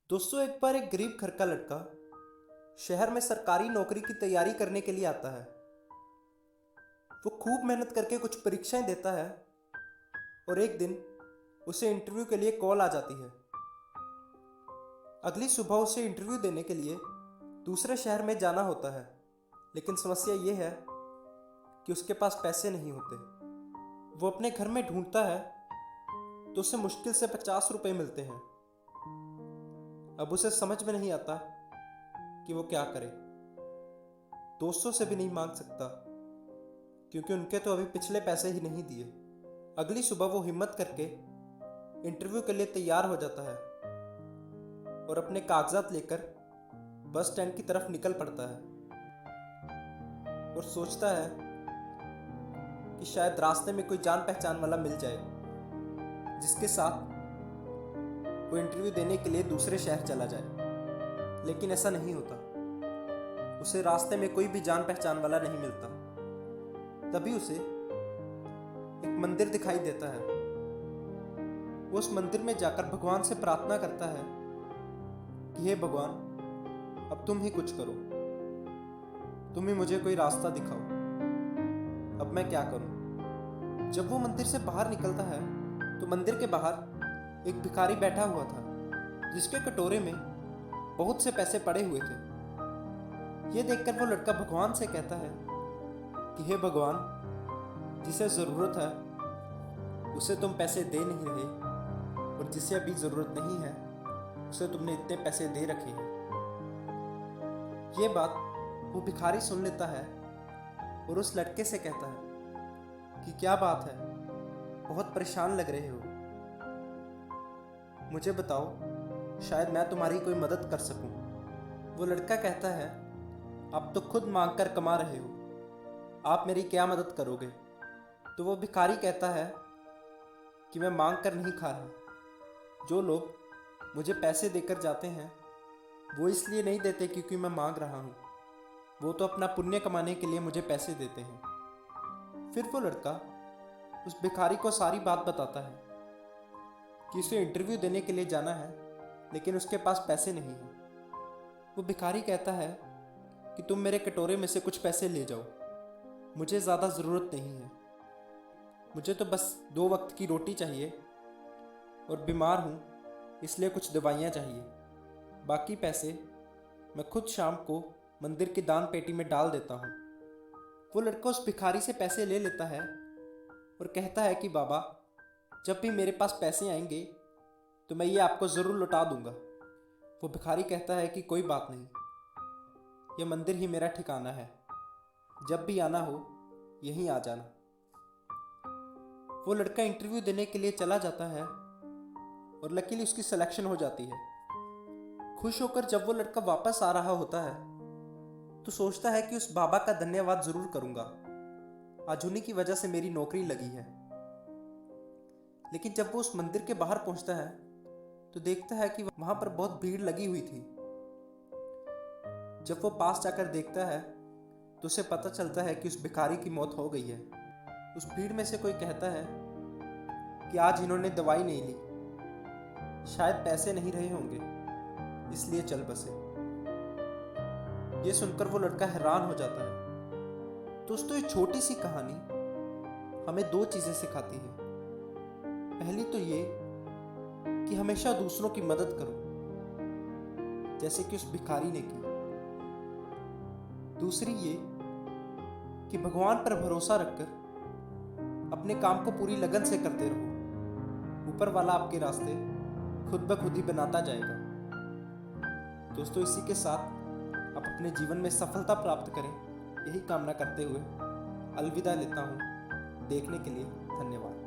दोस्तों, एक बार एक गरीब घर का लड़का शहर में सरकारी नौकरी की तैयारी करने के लिए आता है। वो खूब मेहनत करके कुछ परीक्षाएं देता है और एक दिन उसे इंटरव्यू के लिए कॉल आ जाती है। अगली सुबह उसे इंटरव्यू देने के लिए दूसरे शहर में जाना होता है, लेकिन समस्या ये है कि उसके पास पैसे नहीं होते। वो अपने घर में ढूंढता है तो उसे मुश्किल से 50 रुपए मिलते हैं। अब उसे समझ में नहीं आता कि वो क्या करे। दोस्तों से भी नहीं मांग सकता क्योंकि उनके तो अभी पिछले पैसे ही नहीं दिए। अगली सुबह वो हिम्मत करके इंटरव्यू के लिए तैयार हो जाता है और अपने कागजात लेकर बस स्टैंड की तरफ निकल पड़ता है और सोचता है कि शायद रास्ते में कोई जान पहचान वाला मिल जाए जिसके साथ वो इंटरव्यू देने के लिए दूसरे शहर चला जाए। लेकिन ऐसा नहीं होता। उसे रास्ते में कोई भी जान पहचान वाला नहीं मिलता। तभी उसे एक मंदिर दिखाई देता है। वो उस मंदिर में जाकर भगवान से प्रार्थना करता है कि हे भगवान, अब तुम ही कुछ करो, तुम ही मुझे कोई रास्ता दिखाओ, अब मैं क्या करूं। जब वो मंदिर से बाहर निकलता है तो मंदिर के बाहर एक भिखारी बैठा हुआ था जिसके कटोरे में बहुत से पैसे पड़े हुए थे। ये देखकर वो लड़का भगवान से कहता है कि हे भगवान, जिसे ज़रूरत है उसे तुम पैसे दे नहीं रहे और जिसे अभी ज़रूरत नहीं है उसे तुमने इतने पैसे दे रखे हैं। ये बात वो भिखारी सुन लेता है और उस लड़के से कहता है कि क्या बात है, बहुत परेशान लग रहे हो, मुझे बताओ, शायद मैं तुम्हारी कोई मदद कर सकूं। वो लड़का कहता है, आप तो खुद मांग कर कमा रहे हो, आप मेरी क्या मदद करोगे। तो वो भिखारी कहता है कि मैं मांग कर नहीं खा रहा। जो लोग मुझे पैसे देकर जाते हैं वो इसलिए नहीं देते क्योंकि मैं मांग रहा हूँ, वो तो अपना पुण्य कमाने के लिए मुझे पैसे देते हैं। फिर वो लड़का उस भिखारी को सारी बात बताता है कि उसे इंटरव्यू देने के लिए जाना है लेकिन उसके पास पैसे नहीं हैं। वो भिखारी कहता है कि तुम मेरे कटोरे में से कुछ पैसे ले जाओ, मुझे ज़्यादा ज़रूरत नहीं है, मुझे तो बस 2 वक्त की रोटी चाहिए और बीमार हूँ इसलिए कुछ दवाइयाँ चाहिए, बाकी पैसे मैं खुद शाम को मंदिर की दान पेटी में डाल देता हूँ। वो लड़का उस भिखारी से पैसे ले लेता है और कहता है कि बाबा, जब भी मेरे पास पैसे आएंगे तो मैं ये आपको ज़रूर लौटा दूंगा। वो भिखारी कहता है कि कोई बात नहीं, यह मंदिर ही मेरा ठिकाना है, जब भी आना हो यहीं आ जाना। वो लड़का इंटरव्यू देने के लिए चला जाता है और लकीली उसकी सिलेक्शन हो जाती है। खुश होकर जब वो लड़का वापस आ रहा होता है तो सोचता है कि उस बाबा का धन्यवाद ज़रूर करूंगा, आज उन्हीं की वजह से मेरी नौकरी लगी है। लेकिन जब वो उस मंदिर के बाहर पहुंचता है तो देखता है कि वहां पर बहुत भीड़ लगी हुई थी। जब वो पास जाकर देखता है तो उसे पता चलता है कि उस भिखारी की मौत हो गई है। उस भीड़ में से कोई कहता है कि आज इन्होंने दवाई नहीं ली, शायद पैसे नहीं रहे होंगे इसलिए चल बसे। ये सुनकर वो लड़का हैरान हो जाता है। दोस्तों, ये छोटी सी कहानी हमें 2 चीजें सिखाती है। पहली तो ये कि हमेशा दूसरों की मदद करो, जैसे कि उस भिखारी ने की। दूसरी ये कि भगवान पर भरोसा रखकर अपने काम को पूरी लगन से करते रहो, ऊपर वाला आपके रास्ते खुद ब खुद ही बनाता जाएगा। दोस्तों, इसी के साथ आप अपने जीवन में सफलता प्राप्त करें, यही कामना करते हुए अलविदा लेता हूँ। देखने के लिए धन्यवाद।